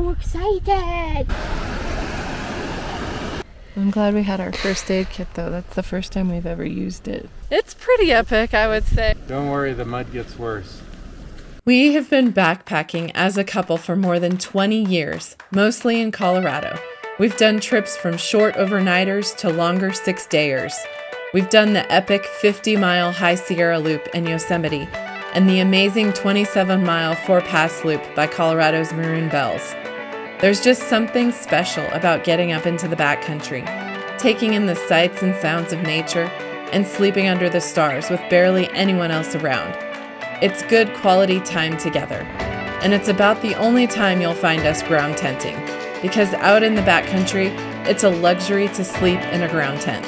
so excited! I'm glad we had our first aid kit though. That's the first time we've ever used it. It's pretty epic, I would say. Don't worry, the mud gets worse. We have been backpacking as a couple for more than 20 years, mostly in Colorado. We've done trips from short overnighters to longer 6-dayers. We've done the epic 50-mile High Sierra Loop in Yosemite and the amazing 27-mile Four-Pass Loop by Colorado's Maroon Bells. There's just something special about getting up into the backcountry, taking in the sights and sounds of nature, and sleeping under the stars with barely anyone else around. It's good quality time together, and it's about the only time you'll find us ground tenting, because out in the backcountry, it's a luxury to sleep in a ground tent.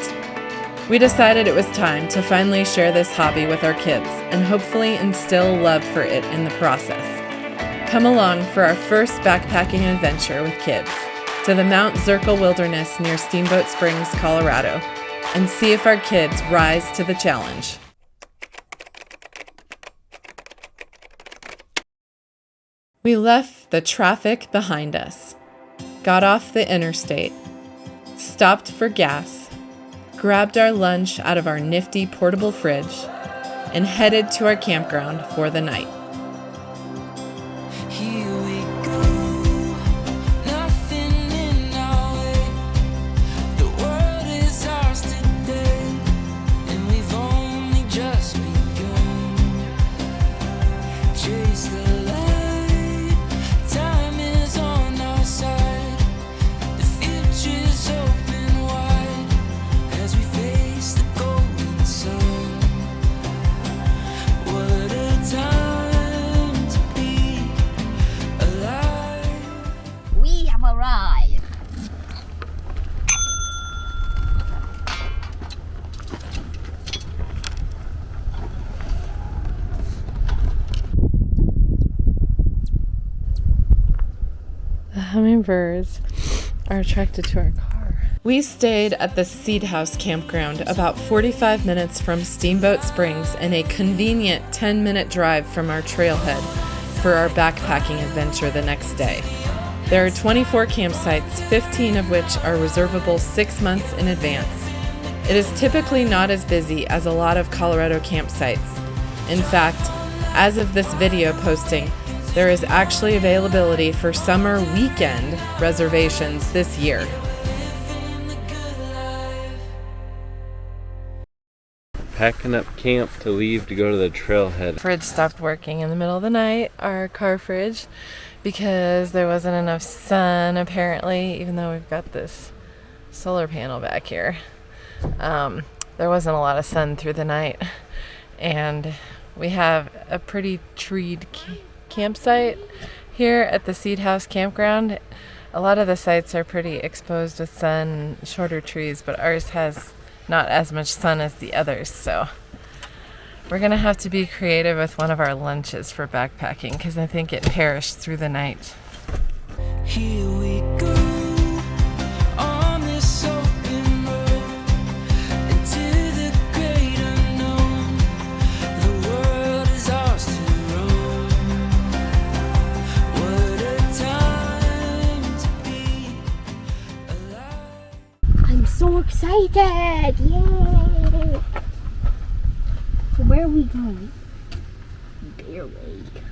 We decided it was time to finally share this hobby with our kids and hopefully instill love for it in the process. Come along for our first backpacking adventure with kids to the Mount Zirkel Wilderness near Steamboat Springs, Colorado, and see if our kids rise to the challenge. We left the traffic behind us, got off the interstate, stopped for gas, grabbed our lunch out of our nifty portable fridge, and headed to our campground for the night. Hummingbirds are attracted to our car. We stayed at the Seedhouse campground about 45 minutes from Steamboat Springs and a convenient 10-minute drive from our trailhead for our backpacking adventure the next day. There are 24 campsites, 15 of which are reservable 6 months in advance. It is typically not as busy as a lot of Colorado campsites. In fact, as of this video posting, there is actually availability for summer weekend reservations this year. Packing up camp to leave to go to the trailhead. Fridge stopped working in the middle of the night, our car fridge, because there wasn't enough sun apparently, even though we've got this solar panel back here. There wasn't a lot of sun through the night, and we have a pretty treed campsite here at the Seedhouse campground. A lot of the sites are pretty exposed with sun and shorter trees, but ours has not as much sun as the others, so we're gonna have to be creative with one of our lunches for backpacking because I think it perished through the night. Here we go on this open road into the great unknown. The world is ours to roam. What a time to be alive. I'm so excited! Yay! So where are we going? Bear Lake.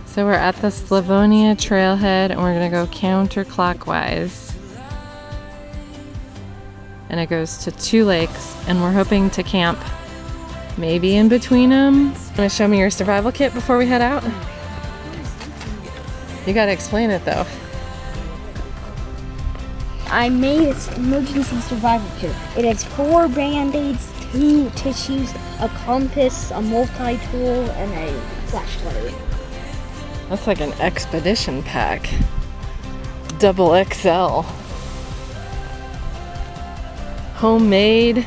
So we're at the Slavonia Trailhead and we're gonna go counterclockwise. And it goes to 2 lakes and we're hoping to camp maybe in between them. Wanna show me your survival kit before we head out? You gotta explain it though. I made an emergency survival kit. It has 4 band-aids, 2 tissues, a compass, a multi-tool, and a flashlight. That's like an expedition pack. Double XL. Homemade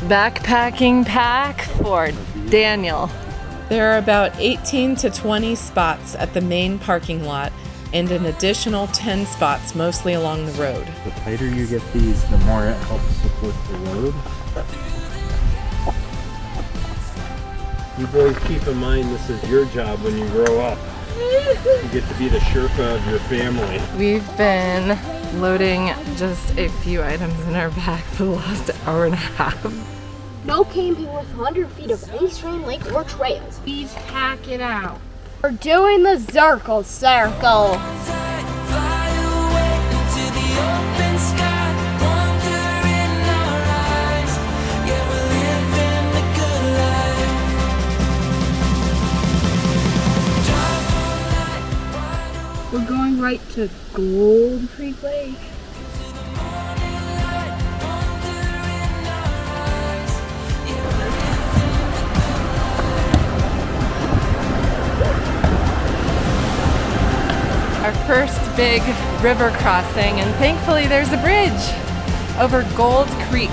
backpacking pack for Daniel. There are about 18 to 20 spots at the main parking lot and an additional 10 spots mostly along the road. The tighter you get these, the more it helps support the load. You boys keep in mind this is your job when you grow up. You get to be the Sherpa of your family. We've been loading just a few items in our bag for the last hour and a half. No camping with 100 feet of any stream, lake, or trail. Please pack it out. We're doing the Zirkel Circle. Fly away into the open sky, wonder in our eyes. Yeah, we're living the good life. Drive all night, wide awake We're going right to Gold Creek Lake. to the morning light, wonder in our eyes. Yeah, we're living the Our first big river crossing, and thankfully there's a bridge over Gold Creek.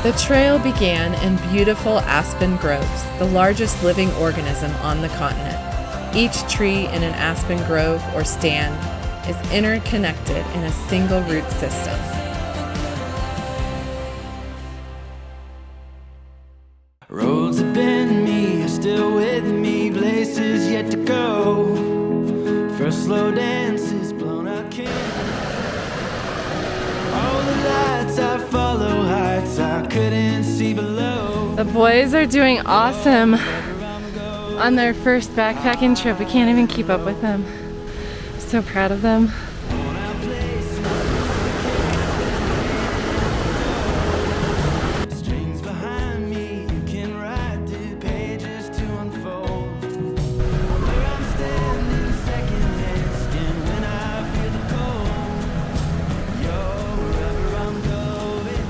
The trail began in beautiful aspen groves, the largest living organism on the continent. Each tree in an aspen grove or stand is interconnected in a single root system. roads have been me, are still with me, places yet to go. First slow dances, blown out candles. All the lights I follow, heights I couldn't see below. The boys are doing awesome on their first backpacking trip. We can't even keep up with them. So proud of them. Strings behind me, you can write the pages to unfold. Where I'm standing, secondhand skin when I feel the cold. You're wherever I'm going,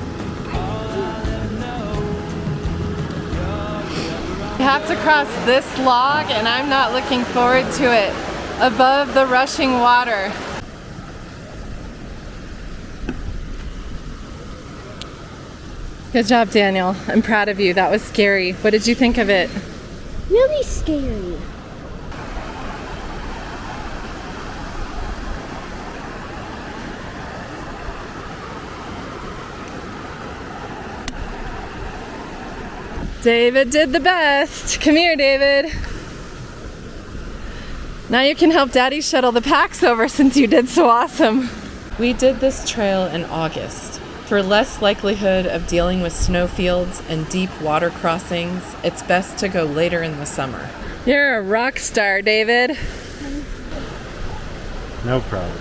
all I'll ever know. We have to cross this log, and I'm not looking forward to it. Above the rushing water. Good job, Daniel. I'm proud of you. That was scary. What did you think of it? Really scary. David did the best. Come here, David. Now you can help Daddy shuttle the packs over since you did so awesome. We did this trail in August. For less likelihood of dealing with snowfields and deep water crossings, it's best to go later in the summer. You're a rock star, David. No problem.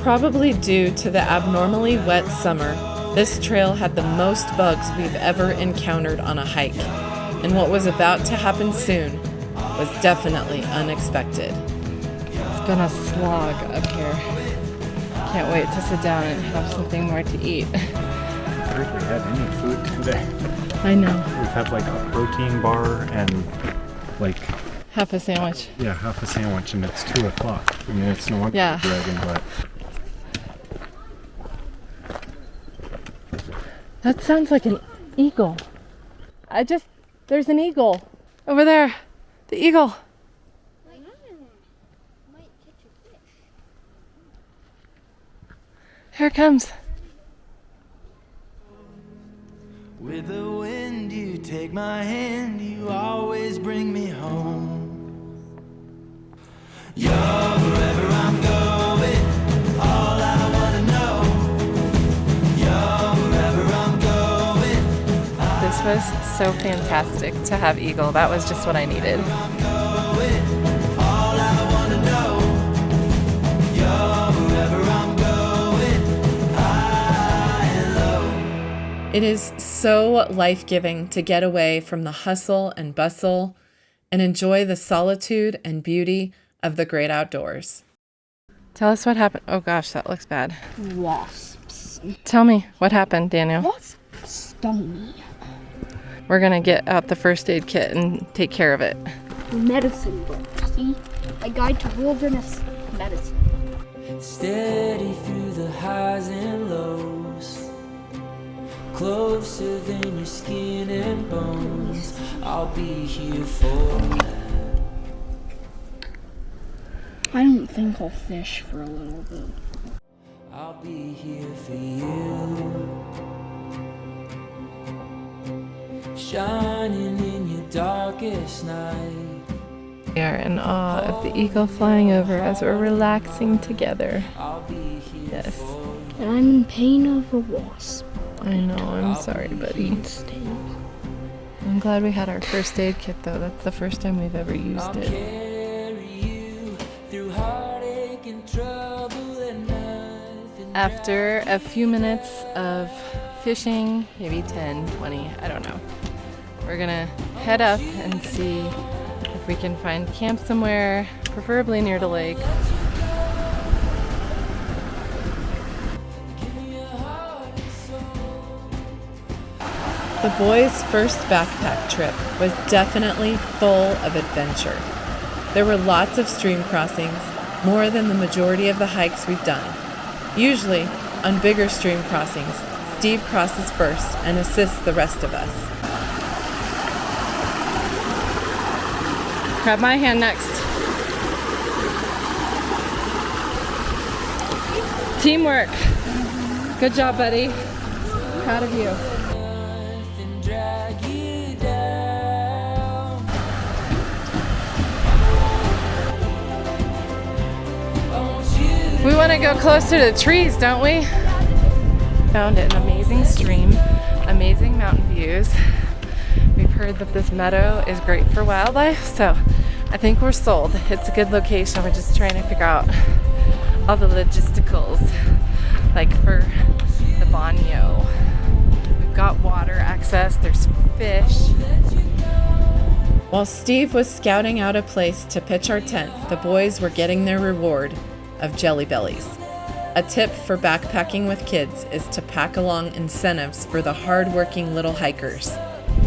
Probably due to the abnormally wet summer, this trail had the most bugs we've ever encountered on a hike. And what was about to happen soon was definitely unexpected. It's been a slog up here. Can't wait to sit down and have something more to eat. I hardly had any food today. I know. We've had like a protein bar and like, Half a sandwich. yeah, half a sandwich, and it's 2 o'clock. I mean, it's no wonder Yeah. we're dragging, but That sounds like an eagle. There's an eagle. Over there. The eagle. Here it comes. With the wind, you take my hand, you always bring me home. You're wherever I'm going, all I wanna know. You're wherever I'm going, This was so fantastic to have eagle. That was just what I needed. I'm going, all I wanna know. You're wherever I'm going, high and low. It is so life-giving to get away from the hustle and bustle and enjoy the solitude and beauty of the great outdoors. Tell us what happened. Oh gosh, that looks bad. Wasps. Tell me what happened, Daniel. Wasps stung me. We're gonna get out the first aid kit and take care of it. Medicine book. See? A guide to wilderness medicine. Steady through the highs and lows, closer than your skin and bones. I'll be here for that. I don't think I'll fish for a little bit. I'll be here for you. Shining in your darkest night. We are in awe of the eagle flying over as we're relaxing together. I'll be here. Yes. And I'm in pain of a wasp. I know, I'm sorry, buddy. I'm glad we had our first aid kit though. That's the first time we've ever used it. Carry you through heartache and trouble and nothing. After a few minutes of fishing, maybe 10, 20, I don't know, we're gonna head up and see if we can find camp somewhere, preferably near the lake. The boys' first backpack trip was definitely full of adventure. There were lots of stream crossings, more than the majority of the hikes we've done. Usually, on bigger stream crossings, Steve crosses first and assists the rest of us. Grab my hand next. Teamwork. Good job, buddy. Proud of you. Nothing drag you down. Won't you We want to go closer to the trees, don't we? Found an amazing stream, amazing mountain views. We've heard that this meadow is great for wildlife, so I think we're sold. It's a good location. We're just trying to figure out all the logisticals, like for the baño. We've got water access, there's fish. While Steve was scouting out a place to pitch our tent, the boys were getting their reward of Jelly Bellies. A tip for backpacking with kids is to pack along incentives for the hard-working little hikers.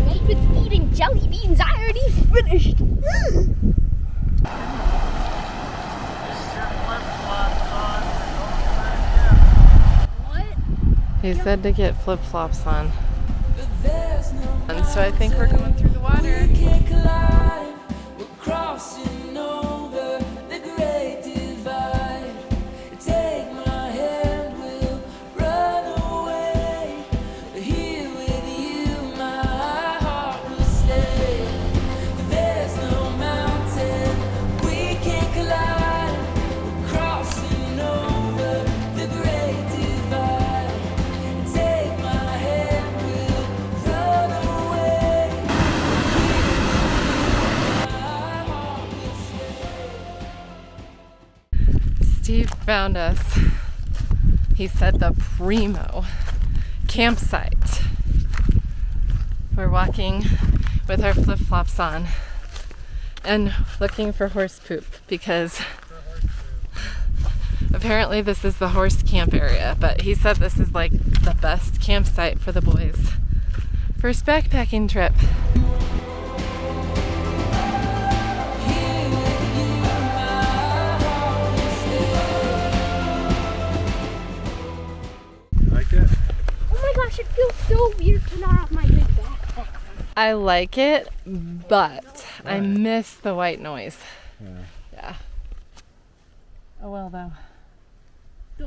Made with eating jelly beans, I already finished. What? He said to get flip-flops on. And so I think we're going through the water. can't climb? We're crossing over the great divide. Take my hand, we'll run away. Here with you, my heart will stay. There's no mountain we can't climb. We're crossing over the great divide. Take my hand, we'll run away. My heart will stay. Steve found us. He said the primo campsite. We're walking with our flip-flops on and looking for horse poop because apparently this is the horse camp area, but he said this is like the best campsite for the boys. First backpacking trip. Like it? Oh my gosh, it feels so weird to not have my big backpack. I like it, but I miss the white noise. Yeah. Oh well though.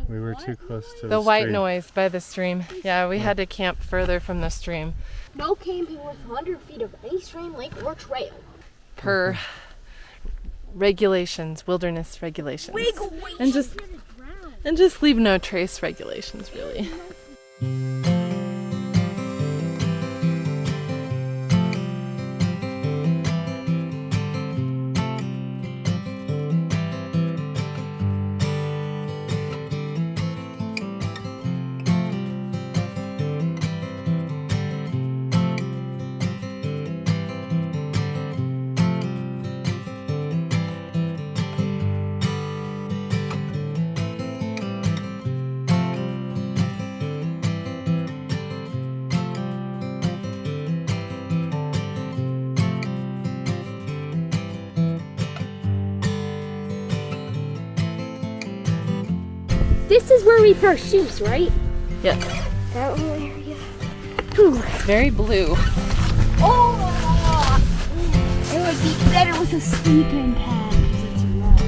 We were too close to The white stream. noise by the stream. Yeah, we had to camp further from the stream No camping within 100 feet of any stream, lake, or trail. per regulations, wilderness regulations. And just leave no trace regulations really. This is where we throw shoes, right? Yeah, That little area. it's very blue. Oh! It would be better with a sleeping pad because it's rough.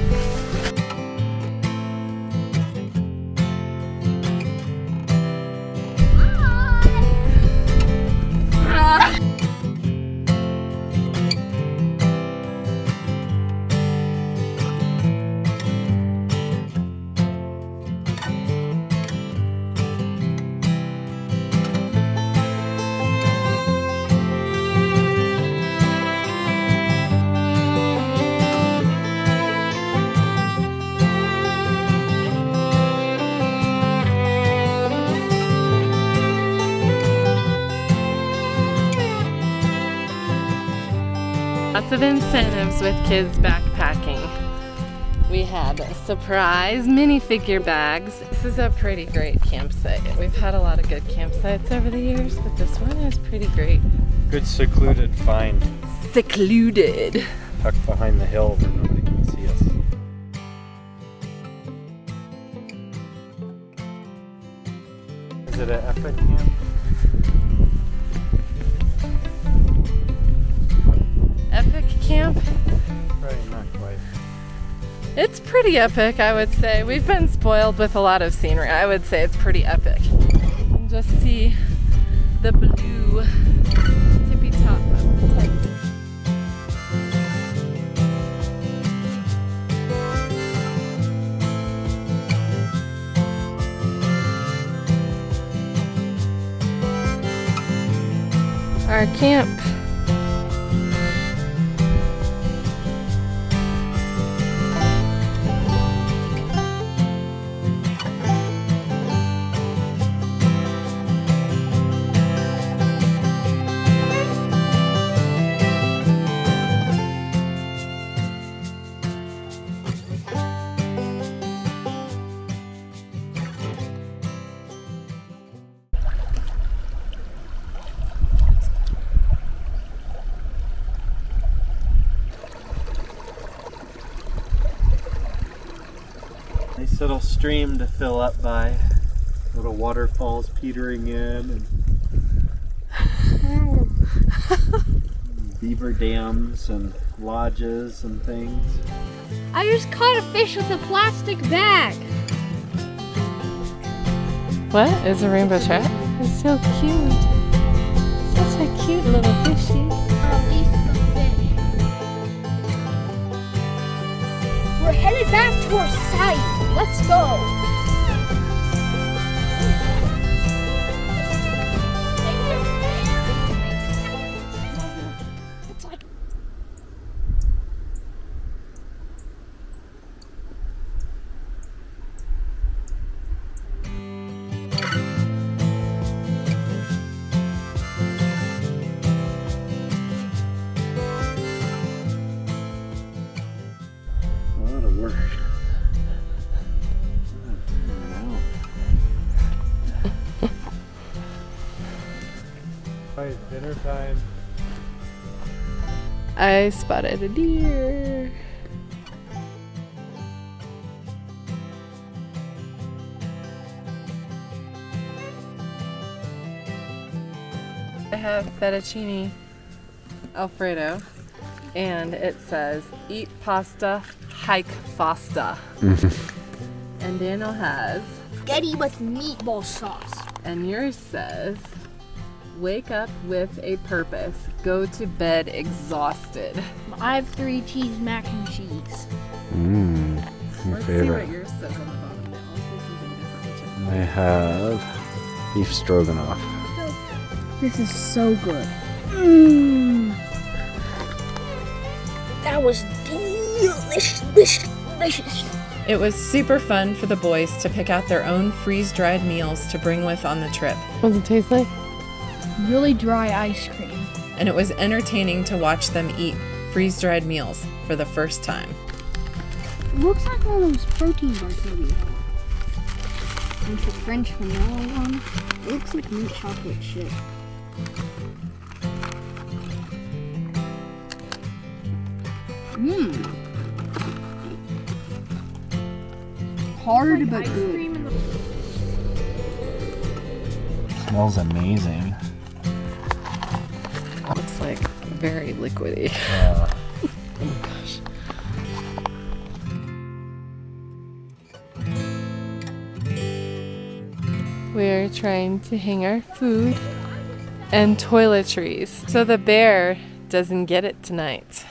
Lots of incentives with kids backpacking. We had surprise minifigure bags. This is a pretty great campsite. We've had a lot of good campsites over the years, but this one is pretty great. Good secluded find. Secluded. Tucked behind the hill where nobody can see us. Is it an epic camp? Epic camp? Probably not quite. It's pretty epic, I would say. We've been spoiled with a lot of scenery. I would say it's pretty epic. You can just see the blue tippy top of the place. Our camp. Nice little stream to fill up by. Little waterfalls petering in and beaver dams and lodges and things. I just caught a fish with a plastic bag. What is a rainbow trout? It's so cute. Such a cute little fishy. We're headed back to our site. Let's go. It's like A lot of work. It's dinner time. I spotted a deer. I have fettuccine Alfredo, and it says eat pasta, hike fasta. And Daniel has, spaghetti with meatball sauce. and yours says wake up with a purpose, go to bed exhausted. I have 3 cheese mac and cheese. Your Let's see favorite. what yours says on the bottom. Now I'll say something different. I have beef stroganoff. This is so good. That was delicious. It was super fun for the boys to pick out their own freeze-dried meals to bring with on the trip. What does it taste like? Really dry ice cream. And it was entertaining to watch them eat freeze-dried meals for the first time. It looks like one of those protein bars that we have. With the French vanilla one. It looks like mint chocolate chip. Hard but good. Smells amazing. Looks like very liquidy. Yeah. Oh my gosh. We're trying to hang our food and toiletries so the bear doesn't get it tonight.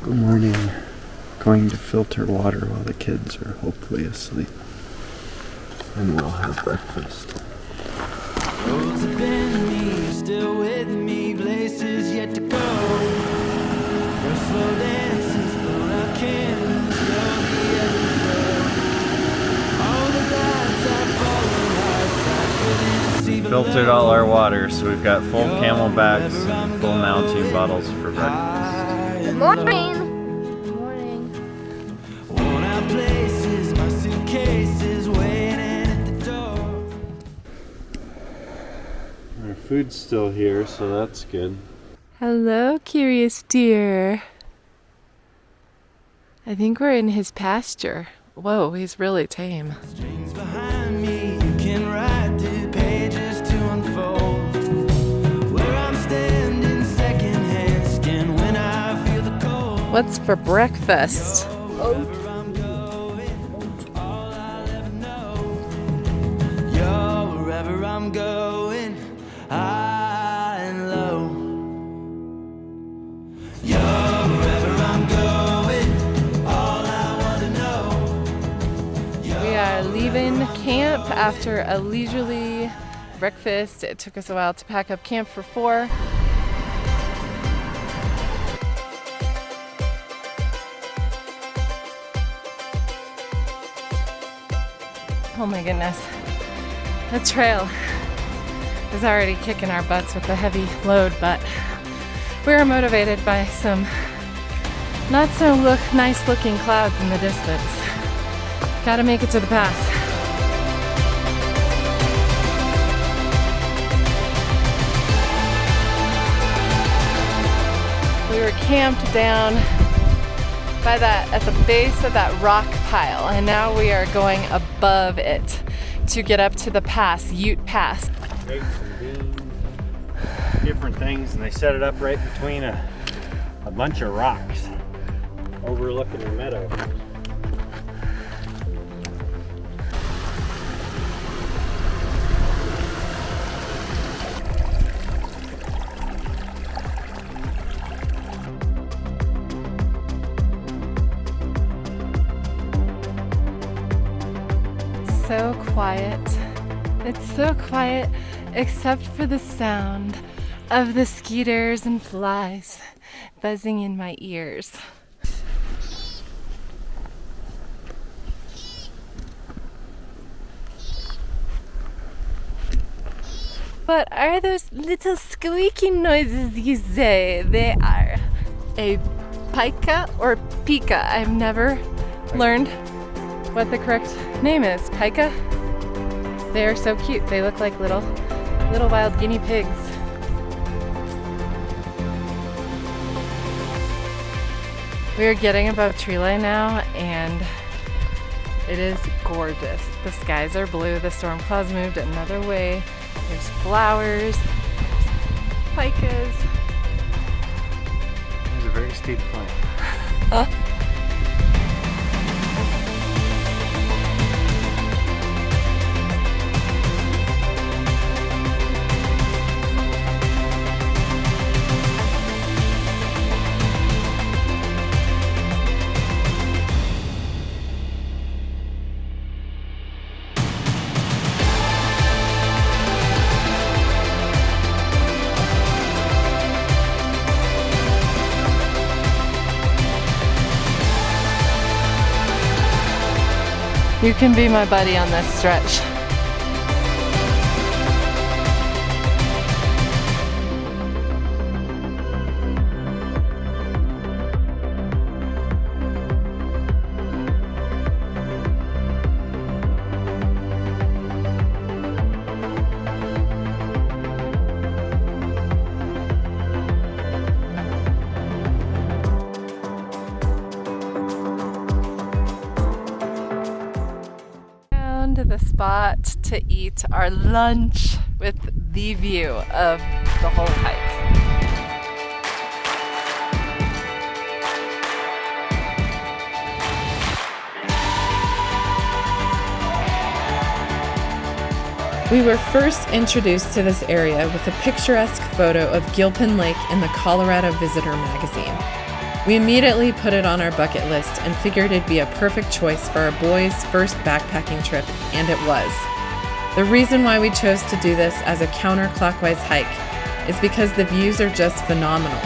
Good morning. Going to filter water while the kids are hopefully asleep. And we'll have breakfast. Roads have been me, still with me, places yet to go. We're slow dances, but I can't slowly everywhere. All the lights I follow, hearts I couldn't see filtered all our water, so we've got full camelbacks and full Mountain bottles for breakfast. Good morning. Good morning. Worn out places, my suitcases waiting at the door. Our food's still here, so that's good. Hello, curious deer. I think we're in his pasture. Whoa, he's really tame. Strings behind me, you can write the pages to unfold. Where I'm standing, secondhand skin when I feel the cold. What's for breakfast? Wherever I'm going, all I'll ever know. You're wherever I'm going, high and low. You're wherever I'm going, all I want to know. We are leaving camp after a leisurely breakfast. It took us a while to pack up camp for 4. Oh my goodness. The trail is already kicking our butts with a heavy load, but we're motivated by some not so nice looking clouds in the distance. Gotta make it to the pass. We were camped down by at the base of that rock pile, and now we are going above it to get up to the pass, Ute Pass. Eggs and beans, different things, and they set it up right between a bunch of rocks overlooking the meadow. So quiet. It's so quiet except for the sound of the skeeters and flies buzzing in my ears. What are those little squeaky noises you say? They are a pika or pika. I've never learned what the correct name is. Pika? They are so cute. They look like little wild guinea pigs. We are getting above tree line now, and it is gorgeous. The skies are blue. The storm clouds moved another way. There's flowers, pikas. It's a very steep climb. You can be my buddy on this stretch. The spot to eat our lunch with the view of the whole hike. We were first introduced to this area with a picturesque photo of Gilpin Lake in the Colorado Visitor magazine. We immediately put it on our bucket list and figured it'd be a perfect choice for our boys' first backpacking trip, and it was. The reason why we chose to do this as a counterclockwise hike is because the views are just phenomenal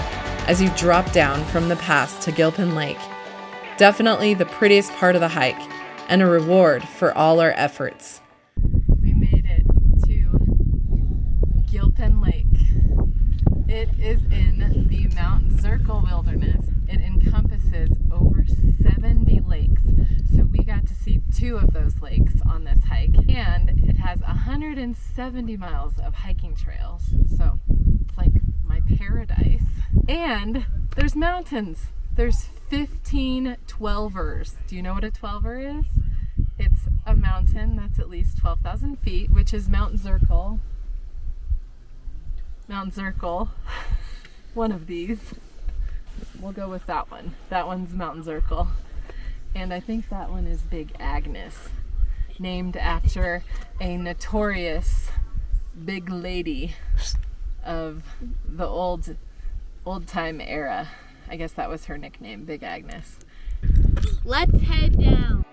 as you drop down from the pass to Gilpin Lake. Definitely the prettiest part of the hike and a reward for all our efforts. We made it to Gilpin Lake. It is in the Mount Zirkel wilderness. It encompasses over 70 lakes. So we got to see 2 of those lakes on this hike. And it has 170 miles of hiking trails. So it's like my paradise. And there's mountains. There's 15 12ers. Do you know what a 12er is? It's a mountain that's at least 12,000 feet, which is Mount Zirkel. Mount Zirkel. One of these. We'll go with that one. That one's Mount Zirkel. And I think that one is Big Agnes, named after a notorious big lady of the old time era. I guess that was her nickname, Big Agnes. Let's head down.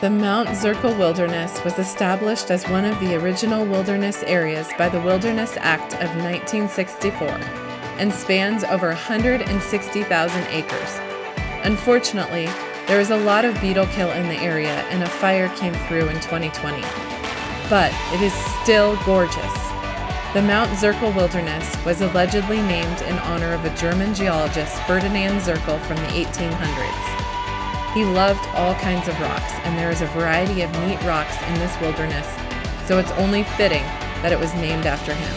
The Mount Zirkel Wilderness was established as one of the original wilderness areas by the Wilderness Act of 1964 and spans over 160,000 acres. Unfortunately, there was a lot of beetle kill in the area and a fire came through in 2020. But it is still gorgeous. The Mount Zirkel Wilderness was allegedly named in honor of a German geologist, Ferdinand Zirkel, from the 1800s. He loved all kinds of rocks, and there is a variety of neat rocks in this wilderness, so it's only fitting that it was named after him.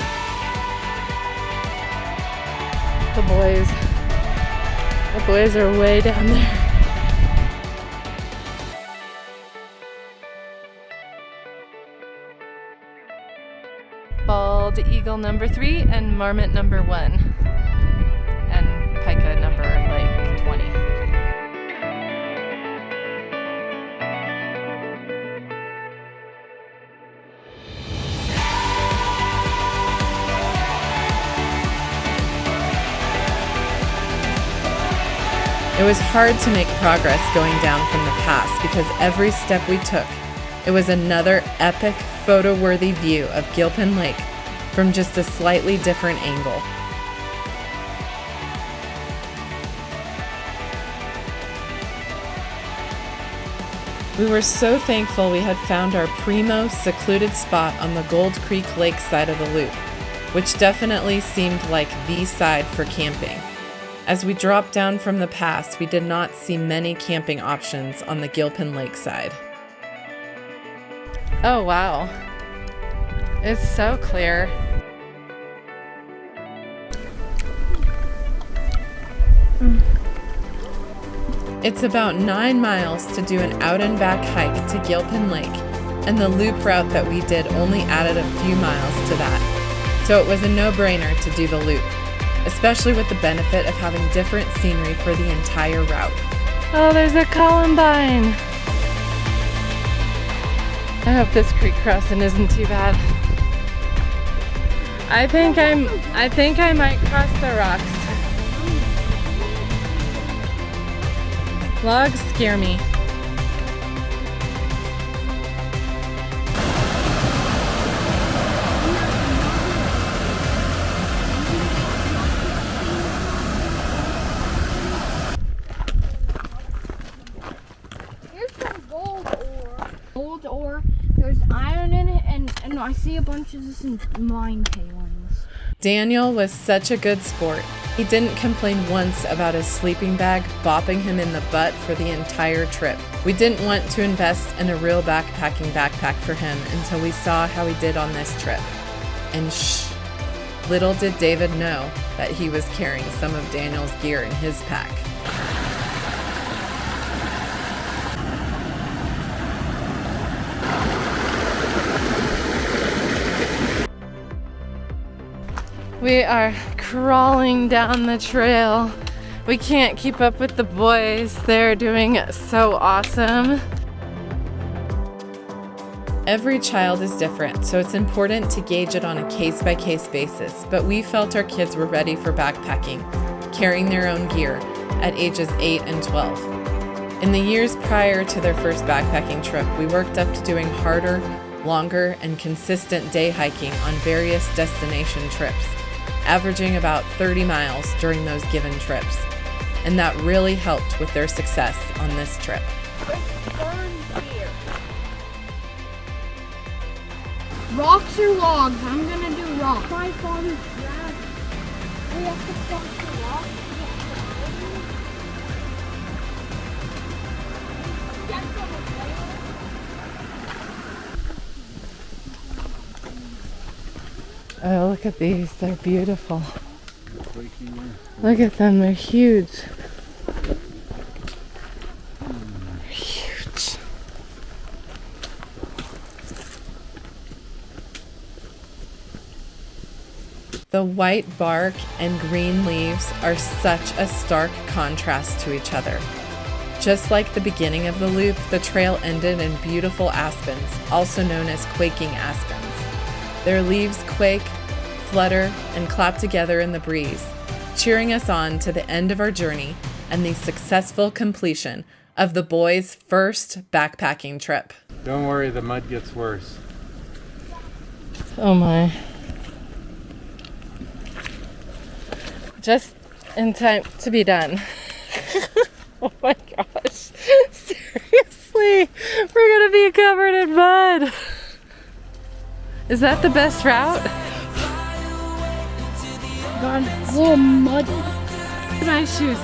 The boys are way down there. Bald eagle number 3 and marmot number 1. And pika number like 20. It was hard to make progress going down from the pass because every step we took, it was another epic photo-worthy view of Gilpin Lake from just a slightly different angle. We were so thankful we had found our primo secluded spot on the Gold Creek Lake side of the loop, which definitely seemed like the side for camping. As we dropped down from the pass, we did not see many camping options on the Gilpin Lake side. Oh wow. It's so clear. It's about 9 miles to do an out and back hike to Gilpin Lake, and the loop route that we did only added a few miles to that. So it was a no-brainer to do the loop, especially with the benefit of having different scenery for the entire route. Oh, there's a columbine. I hope this creek crossing isn't too bad. I think I might cross the rocks. Logs scare me. Here's some gold ore. Gold ore. There's iron in it, and I see a bunch of this in mine tailings. Daniel was such a good sport. He didn't complain once about his sleeping bag bopping him in the butt for the entire trip. We didn't want to invest in a real backpacking backpack for him until we saw how he did on this trip. And shh, little did David know that he was carrying some of Daniel's gear in his pack. We are crawling down the trail. We can't keep up with the boys. They're doing so awesome. Every child is different, so it's important to gauge it on a case-by-case basis, but we felt our kids were ready for backpacking, carrying their own gear at ages 8 and 12. In the years prior to their first backpacking trip, we worked up to doing harder, longer, and consistent day hiking on various destination trips, averaging about 30 miles during those given trips. And that really helped with their success on this trip. Rocks or logs? I'm gonna do rock. My father's dad. We have to cross the rock. Oh, look at these. They're beautiful. Look at them. They're huge. They're huge. The white bark and green leaves are such a stark contrast to each other. Just like the beginning of the loop, the trail ended in beautiful aspens, also known as quaking aspens. Their leaves quake, flutter, and clap together in the breeze, cheering us on to the end of our journey and the successful completion of the boys' first backpacking trip. Don't worry, the mud gets worse. Oh my. Just in time to be done. Oh my gosh. Seriously, we're gonna be covered in mud. Is that the best route? Gone a little muddy. Look at my shoes.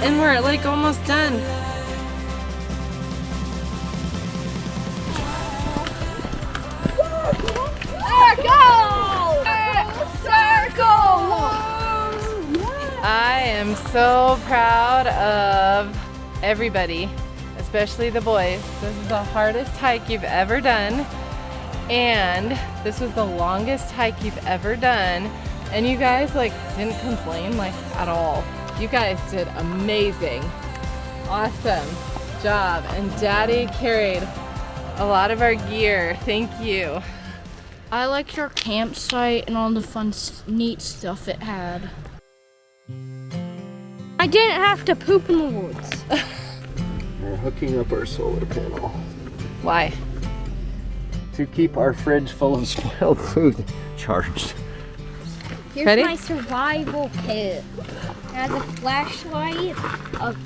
And we're like almost done. I am so proud of everybody, especially the boys. This is the hardest hike you've ever done, and this was the longest hike you've ever done, and you guys like didn't complain like at all. You guys did amazing. Awesome job. And Daddy carried a lot of our gear. Thank you. I like your campsite and all the fun, neat stuff it had. I didn't have to poop in the woods. We're hooking up our solar panel Why? to keep our fridge full of spoiled food charged. Here's Ready? my survival kit. It has a flashlight,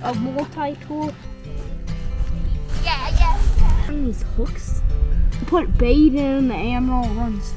a multi-tool. Yeah. And these hooks. You put bait in, the animal runs